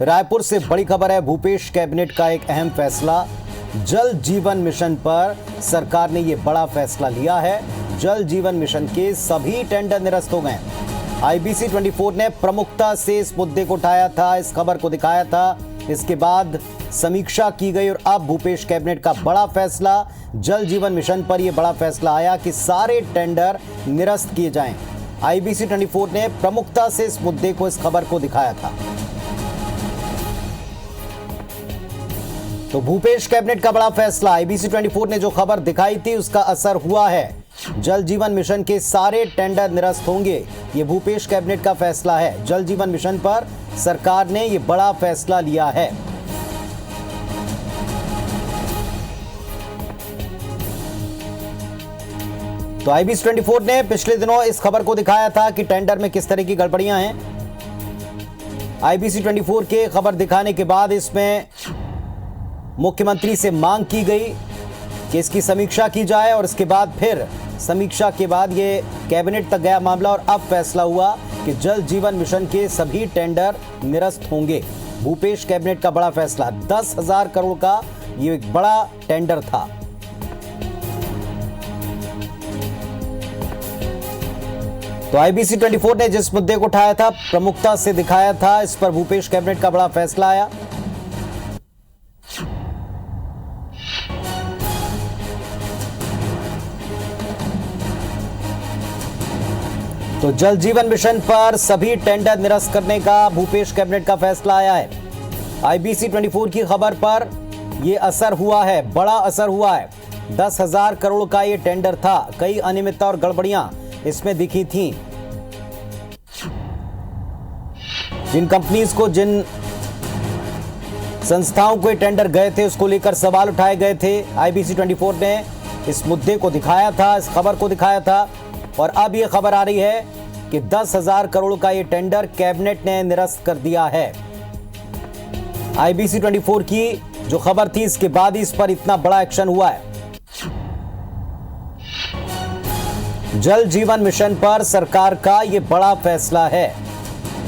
रायपुर से बड़ी खबर है। भूपेश कैबिनेट का एक अहम फैसला। जल जीवन मिशन पर सरकार ने ये बड़ा फैसला लिया है। जल जीवन मिशन के सभी टेंडर निरस्त हो गए। IBC 24 ने प्रमुखता से इस मुद्दे को उठाया था, इस खबर को दिखाया था। इसके बाद समीक्षा की गई और अब भूपेश कैबिनेट का बड़ा फैसला। जल जीवन मिशन पर यह बड़ा फैसला आया कि सारे टेंडर निरस्त किए जाएं। IBC 24 ने प्रमुखता से इस मुद्दे को, इस खबर को दिखाया था। तो भूपेश कैबिनेट का बड़ा फैसला। IBC 24 ने जो खबर दिखाई थी उसका असर हुआ है। जल जीवन मिशन के सारे टेंडर निरस्त होंगे। ये भूपेश कैबिनेट का फैसला है। जल जीवन मिशन पर सरकार ने ये बड़ा फैसला लिया है। तो IBC 24 ने पिछले दिनों इस खबर को दिखाया था कि टेंडर में किस तरह की गड़बड़ियां हैं। IBC 24 के खबर दिखाने के बाद इसमें मुख्यमंत्री से मांग की गई कि इसकी समीक्षा की जाए और इसके बाद फिर समीक्षा के बाद ये कैबिनेट तक गया मामला और अब फैसला हुआ कि जल जीवन मिशन के सभी टेंडर निरस्त होंगे। भूपेश कैबिनेट का बड़ा फैसला। 10,000 करोड़ का ये एक बड़ा टेंडर था। तो IBC 24 ने जिस मुद्दे को उठाया था, प्रमुखता से दिखाया था, इस पर भूपेश कैबिनेट का बड़ा फैसला आया। तो जल जीवन मिशन पर सभी टेंडर निरस्त करने का भूपेश कैबिनेट का फैसला आया है। IBC 24 की खबर पर यह असर हुआ है, बड़ा असर हुआ है। 10,000 करोड़ का यह टेंडर था। कई अनियमितता और गड़बड़ियां इसमें दिखी थीं। जिन कंपनीज को, जिन संस्थाओं को ये टेंडर गए थे उसको लेकर सवाल उठाए गए थे। IBC 24 ने इस मुद्दे को दिखाया था, इस खबर को दिखाया था और अब यह खबर आ रही है कि 10,000 करोड़ का यह टेंडर कैबिनेट ने निरस्त कर दिया है। IBC 24 की जो खबर थी, इसके बाद ही इस पर इतना बड़ा एक्शन हुआ है। जल जीवन मिशन पर सरकार का यह बड़ा फैसला है।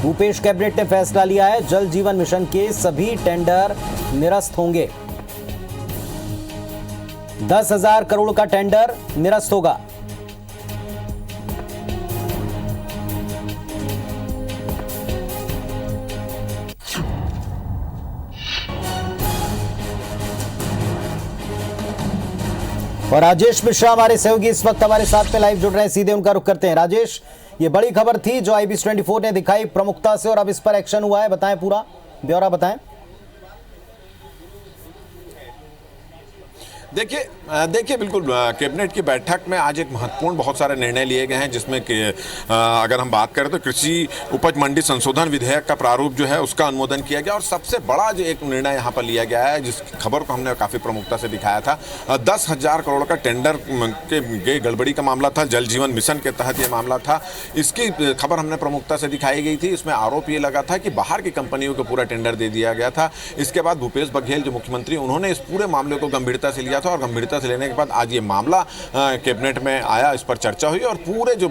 भूपेश कैबिनेट ने फैसला लिया है, जल जीवन मिशन के सभी टेंडर निरस्त होंगे। 10,000 करोड़ का टेंडर निरस्त होगा। और राजेश मिश्रा हमारे सहयोगी इस वक्त हमारे साथ में लाइव जुड़ रहे हैं, सीधे उनका रुख करते हैं। राजेश, ये बड़ी खबर थी जो IBC 24 ने दिखाई प्रमुखता से और अब इस पर एक्शन हुआ है, बताएं, पूरा ब्यौरा बताएं। देखिए बिल्कुल कैबिनेट की बैठक में आज एक महत्वपूर्ण बहुत सारे निर्णय लिए गए हैं, जिसमें कि अगर हम बात करें तो कृषि उपज मंडी संशोधन विधेयक का प्रारूप जो है उसका अनुमोदन किया गया और सबसे बड़ा जो एक निर्णय यहाँ पर लिया गया है, जिस खबर को हमने काफ़ी प्रमुखता से दिखाया था, 10,000 करोड़ का टेंडर के गड़बड़ी का मामला था। जल जीवन मिशन के तहत ये मामला था, इसकी खबर हमने प्रमुखता से दिखाई गई थी। इसमें आरोप ये लगा था कि बाहर की कंपनियों को पूरा टेंडर दे दिया गया था। इसके बाद भूपेश बघेल जो मुख्यमंत्री, उन्होंने इस पूरे मामले को गंभीरता से लिया था और गंभीरता से लेने के बाद आज ये मामला कैबिनेट में आया, इस पर चर्चा हुई और पूरे जो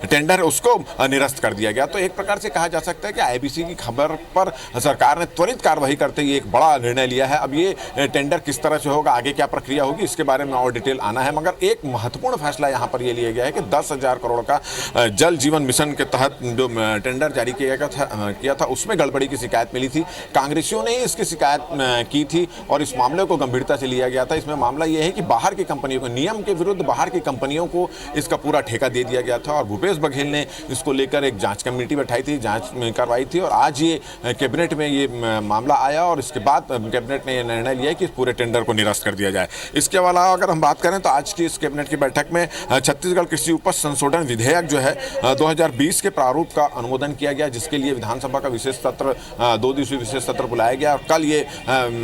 टेंडर है उसको निरस्त कर दिया गया। तो एक प्रकार से कहा जा सकता है कि IBC की खबर पर सरकार ने त्वरित कार्रवाई करते हुए एक बड़ा निर्णय लिया है। अब ये टेंडर किस तरह से होगा, आगे क्या प्रक्रिया होगी, इसके बारे में और डिटेल आना है, मगर एक महत्वपूर्ण फैसला यहाँ पर यह लिया गया है कि 10,000 करोड़ का जल जीवन मिशन के तहत जो टेंडर जारी किया था उसमें गड़बड़ी की शिकायत मिली थी। कांग्रेसियों ने ही इसकी शिकायत की थी और इस मामले को गंभीरता से लिया गया था। इसमें मामला यह है कि बाहर की कंपनियों को, नियम के विरुद्ध बाहर की कंपनियों को इसका पूरा ठेका दे दिया गया था और भूपेश बघेल ने इसको लेकर एक जांच कमेटी बैठाई थी, जांच करवाई थी और आज ये कैबिनेट में ये मामला आया और इसके बाद कैबिनेट ने यह निर्णय लिया कि इस पूरे टेंडर को निरस्त कर दिया जाए। इसके अलावा अगर हम बात करें तो आज की इस कैबिनेट की बैठक में छत्तीसगढ़ कृषि उपज संशोधन विधेयक जो है 2020 के प्रारूप का अनुमोदन किया गया, जिसके लिए विधानसभा का विशेष सत्र, 2 दिवसीय विशेष सत्र बुलाया गया और कल ये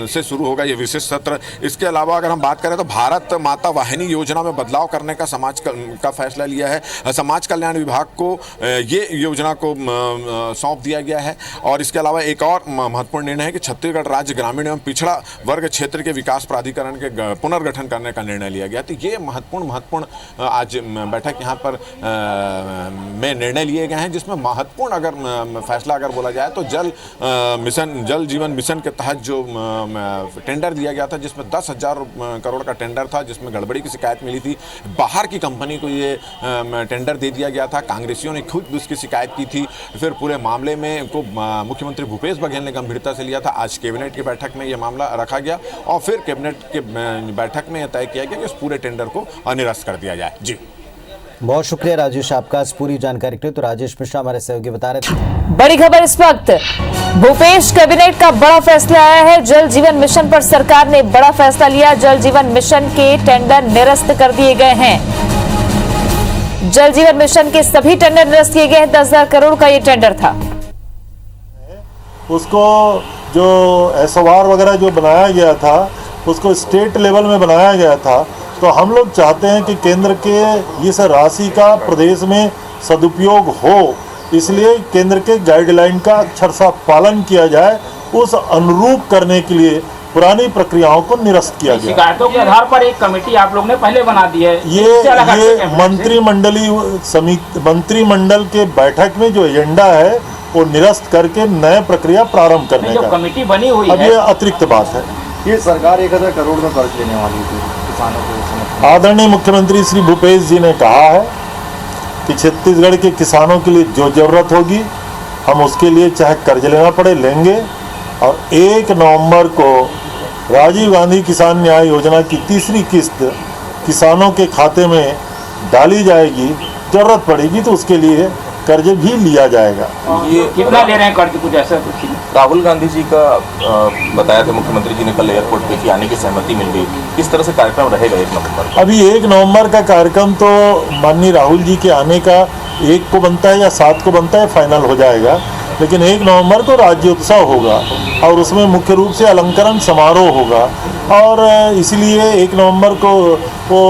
से शुरू होगा ये विशेष सत्र। इसके अलावा अगर हम बात बात करें तो भारत माता वाहिनी योजना में बदलाव करने का समाज का फैसला लिया है। समाज कल्याण विभाग को ये योजना को सौंप दिया गया है। और इसके अलावा एक और महत्वपूर्ण निर्णय है कि छत्तीसगढ़ राज्य ग्रामीण एवं पिछड़ा वर्ग क्षेत्र के विकास प्राधिकरण के पुनर्गठन करने का निर्णय लिया गया। तो ये महत्वपूर्ण आज बैठक यहाँ पर में निर्णय लिए गए हैं, जिसमें महत्वपूर्ण अगर फैसला अगर बोला जाए तो जल जीवन मिशन के तहत जो टेंडर दिया गया था, जिसमें 10,000 करोड़ का टेंडर था, जिसमें गड़बड़ी की शिकायत मिली थी। बाहर की कंपनी को ये टेंडर दे दिया गया था। कांग्रेसियों ने खुद उसकी शिकायत की थी। फिर पूरे मामले में को मुख्यमंत्री भूपेश बघेल ने गंभीरता से लिया था। आज कैबिनेट की बैठक में ये मामला रखा गया और फिर कैबिनेट के बैठक में यह तय किया गया कि इस पूरे टेंडर को निरस्त कर दिया जाए। जी, बहुत शुक्रिया राजेश आपका इस पूरी जानकारी के लिए। तो राजेश मिश्रा हमारे सहयोगी बता रहे थे। बड़ी खबर इस वक्त, भूपेश कैबिनेट का बड़ा फैसला आया है। जल जीवन मिशन पर सरकार ने बड़ा फैसला लिया। जल जीवन मिशन के टेंडर निरस्त कर दिए गए हैं। जल जीवन मिशन के सभी टेंडर निरस्त किए गए हैं। 10,000 करोड़ का ये टेंडर था। उसको जो SOR वगैरह जो बनाया गया था, उसको स्टेट लेवल में बनाया गया था। तो हम लोग चाहते हैं कि केंद्र के इस राशि का प्रदेश में सदुपयोग हो, इसलिए केंद्र के गाइडलाइन का अक्षरशः पालन किया जाए। उस अनुरूप करने के लिए पुरानी प्रक्रियाओं को निरस्त किया गया। शिकायतों के आधार पर एक कमेटी आप लोग ने पहले बना दी है। ये मंत्रिमंडल के बैठक में जो एजेंडा है वो निरस्त करके नए प्रक्रिया प्रारंभ करने का कमेटी बनी हुई अब है। ये अतिरिक्त बात है। ये सरकार 1,000 करोड़ में कर्ज लेने वाली थी किसानों को। आदरणीय मुख्यमंत्री श्री भूपेश जी ने कहा है कि छत्तीसगढ़ के किसानों के लिए जो जरूरत होगी हम उसके लिए चाहे कर्ज लेना पड़े लेंगे। और 1 नवंबर को राजीव गांधी किसान न्याय योजना की तीसरी किस्त किसानों के खाते में डाली जाएगी। जरूरत पड़ेगी तो उसके लिए कर्ज भी लिया जाएगा। ये कितना ले रहे हैं कर्ज, कुछ ऐसा कुछ? राहुल गांधी जी का बताया था मुख्यमंत्री जी ने कल एयरपोर्ट पे कि आने की सहमति मिल गई। किस तरह से कार्यक्रम रहेगा 1 नवंबर? अभी 1 नवंबर का कार्यक्रम तो माननीय राहुल जी के आने का 1 को बनता है या 7 को बनता है, फाइनल हो जाएगा। लेकिन 1 नवंबर को राज्योत्सव होगा और उसमें मुख्य रूप से अलंकरण समारोह होगा। और इसलिए 1 नवंबर को वो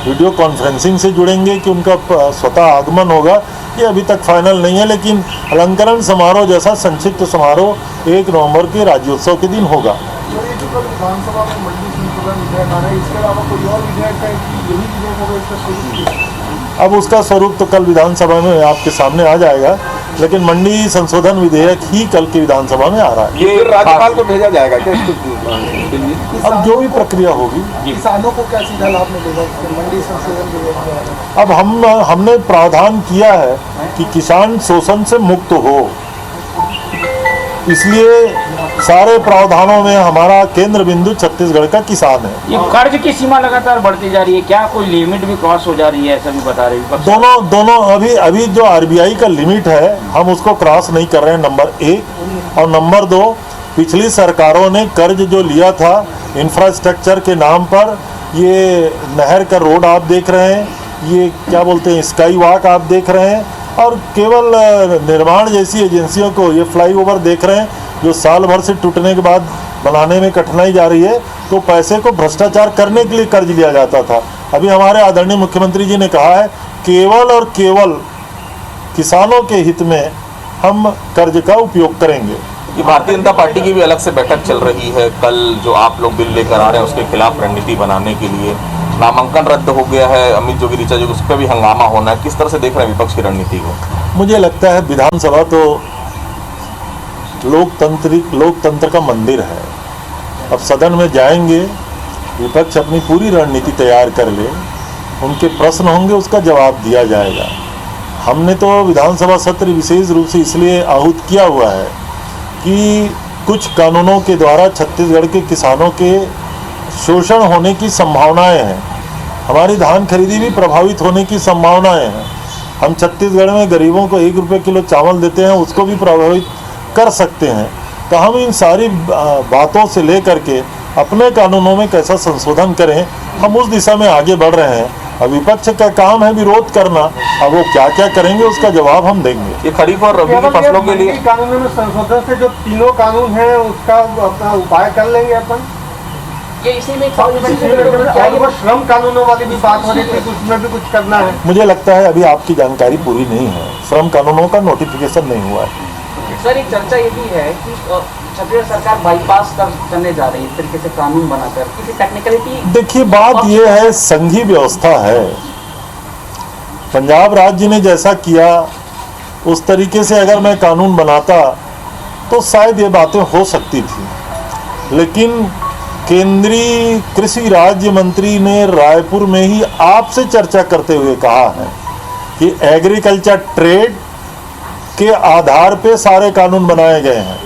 वीडियो कॉन्फ्रेंसिंग से जुड़ेंगे कि उनका स्वतः आगमन होगा। ये अभी तक फाइनल नहीं है, लेकिन अलंकरण समारोह जैसा संक्षिप्त समारोह 1 नवंबर के राज्योत्सव के दिन होगा। अब उसका स्वरूप तो कल विधानसभा में आपके सामने आ जाएगा, लेकिन मंडी संशोधन विधेयक ही कल की विधानसभा में आ रहा है। ये राज्यपाल को भेजा जाएगा क्या? अब जो भी प्रक्रिया होगी। किसानों को क्या सीधा लाभ मिलेगा मंडी संशोधन विधेयक? अब हमने प्रावधान किया है कि किसान शोषण से मुक्त हो, इसलिए सारे प्रावधानों में हमारा केंद्र बिंदु छत्तीसगढ़ का किसान है। ये कर्ज की सीमा लगातार बढ़ती जा रही है, क्या कोई लिमिट भी क्रॉस हो जा रही है, ऐसा भी बता रहे हैं? दोनों अभी जो RBI का लिमिट है हम उसको क्रॉस नहीं कर रहे हैं, नंबर 1। और नंबर 2, पिछली सरकारों ने कर्ज जो लिया था इंफ्रास्ट्रक्चर के नाम पर, ये नहर का रोड आप देख रहे हैं, ये क्या बोलते हैं स्काई वॉक आप देख रहे हैं, और केवल निर्माण जैसी एजेंसियों को ये फ्लाईओवर देख रहे हैं जो साल भर से टूटने के बाद बनाने में कठिनाई जा रही है। तो पैसे को भ्रष्टाचार करने के लिए कर्ज लिया जाता था। अभी हमारे आदरणीय मुख्यमंत्री जी ने कहा है केवल और केवल किसानों के हित में हम कर्ज का उपयोग करेंगे। ये भारतीय जनता पार्टी की भी अलग से बैठक चल रही है। कल जो आप लोग बिल लेकर आ रहे हैं उसके खिलाफ रणनीति बनाने के लिए नामांकन रद्द हो गया है। अमित जोगी, ऋचा जोगी, उस पर भी हंगामा होना है। किस तरह से देख रहे हैं विपक्ष की रणनीति को? मुझे लगता है विधानसभा तो लोकतंत्र का मंदिर है। अब सदन में जाएंगे, विपक्ष अपनी पूरी रणनीति तैयार कर ले, उनके प्रश्न होंगे, उसका जवाब दिया जाएगा। हमने तो विधानसभा सत्र विशेष रूप से इसलिए आहूत किया हुआ है कि कुछ कानूनों के द्वारा छत्तीसगढ़ के किसानों के शोषण होने की संभावनाएं हैं। हमारी धान खरीदी भी प्रभावित होने की संभावनाएं हैं। हम छत्तीसगढ़ में गरीबों को 1 रुपये किलो चावल देते हैं, उसको भी प्रभावित कर सकते हैं। तो हम इन सारी बातों से लेकर के अपने कानूनों में कैसा संशोधन करें, हम उस दिशा में आगे बढ़ रहे हैं। अब विपक्ष का काम है विरोध करना, अब वो क्या क्या करेंगे उसका जवाब हम देंगे। ये खरीफ और रबी की फसलों के लिए कानूनों में संशोधन से जो तीनों कानून हैं उसका उपाय कर लेंगे अपन। ये इसी में श्रम कानूनों वाली भी बात हो रही थी, उसमें भी कुछ करना है। मुझे लगता है अभी आपकी जानकारी पूरी नहीं है, श्रम कानूनों का नोटिफिकेशन नहीं हुआ है। सर एक चर्चा ये भी है कि छत्तीसगढ़ सरकार बाईपास करने जा रही है इस तरीके से कानून बनाकर, किसी टेक्निकलिटी। देखिए बात यह है, संघीय व्यवस्था है, पंजाब राज्य ने जैसा किया उस तरीके से अगर मैं कानून बनाता तो शायद ये बातें हो सकती थी, लेकिन केंद्रीय कृषि राज्य मंत्री ने रायपुर में ही आपसे चर्चा करते हुए कहा है कि एग्रीकल्चर ट्रेड के आधार पे सारे कानून बनाए गए हैं।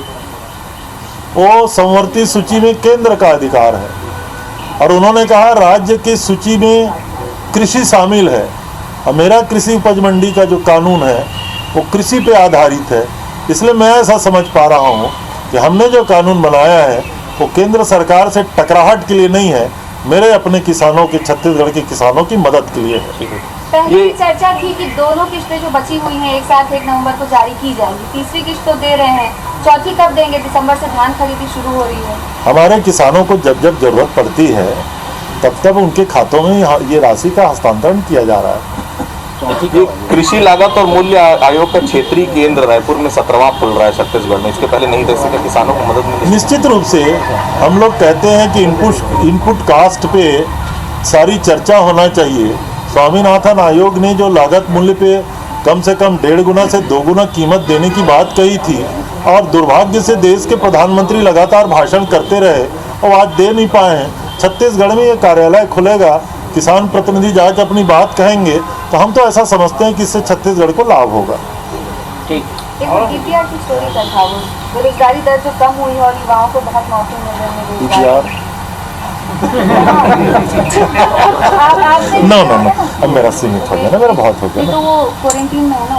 वो संवर्ती सूची में केंद्र का अधिकार है और उन्होंने कहा राज्य की सूची में कृषि शामिल है और मेरा कृषि उपज मंडी का जो कानून है वो कृषि पे आधारित है। इसलिए मैं ऐसा समझ पा रहा हूँ कि हमने जो कानून बनाया है वो केंद्र सरकार से टकराहट के लिए नहीं है, मेरे अपने किसानों के, छत्तीसगढ़ के किसानों की मदद के लिए है। पहले भी चर्चा थी कि दोनों किस्तें जो बची हुई हैं एक साथ 1 नवंबर को जारी की जाएंगी, तीसरी किस्त तो दे रहे हैं, चौथी कब देंगे? दिसंबर से धान खरीदी शुरू हो रही है। हमारे किसानों को जब जब जरूरत पड़ती है तब तब उनके खातों में ये राशि का हस्तांतरण किया जा रहा है। ये कृषि लागत और मूल्य आयोग का क्षेत्रीय केंद्र रायपुर में 17वां खुल रहा है छत्तीसगढ़ में, इसके पहले नहीं दे सके, किसानों को मदद मिली। निश्चित रूप से हम लोग कहते हैं कि इनपुट कास्ट पे सारी चर्चा होना चाहिए। स्वामीनाथन आयोग ने जो लागत मूल्य पे कम से कम 1.5 गुना से 2 गुना कीमत देने की बात कही थी और दुर्भाग्य से देश के प्रधानमंत्री लगातार भाषण करते रहे और आज दे नहीं पाए हैं। छत्तीसगढ़ में ये कार्यालय खुलेगा, किसान प्रतिनिधि जाके अपनी बात कहेंगे तो हम तो ऐसा समझते हैं कि इससे छत्तीसगढ़ को लाभ होगा। एक डीपीआर की स्टोरी का था, वो बेरोजगारी दर जो कम हुई है और युवाओं को बहुत मौके मिल रहे हैं डीपीआर नो अब मेरा सीमित हो गया ना, मेरा बहुत हो गया। तो वो क्वारंटीन में है ना,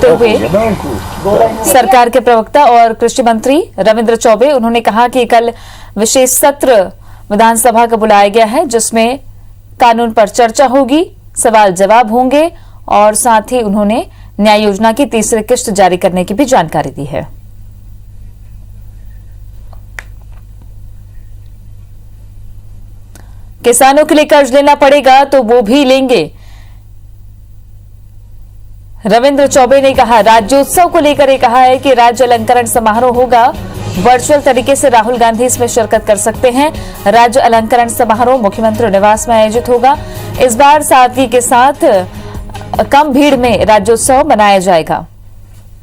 तो वे सरकार के प्रवक्ता और कृषि मंत्री रविंद्र चौबे, उन्होंने कहा कि कल विशेष सत्र विधानसभा का बुलाया गया है जिसमें कानून पर चर्चा होगी, सवाल जवाब होंगे और साथ ही उन्होंने न्याय योजना की तीसरी किस्त जारी करने की भी जानकारी दी है। किसानों के लिए कर्ज लेना पड़ेगा तो वो भी लेंगे, रविंद्र चौबे ने कहा। राज्योत्सव को लेकर कहा है कि राज्य अलंकरण समारोह होगा, वर्चुअल तरीके से राहुल गांधी इसमें शिरकत कर सकते हैं। राज्य अलंकरण समारोह मुख्यमंत्री निवास में आयोजित होगा। इस बार सादगी के साथ कम भीड़ में राज्योत्सव मनाया जाएगा।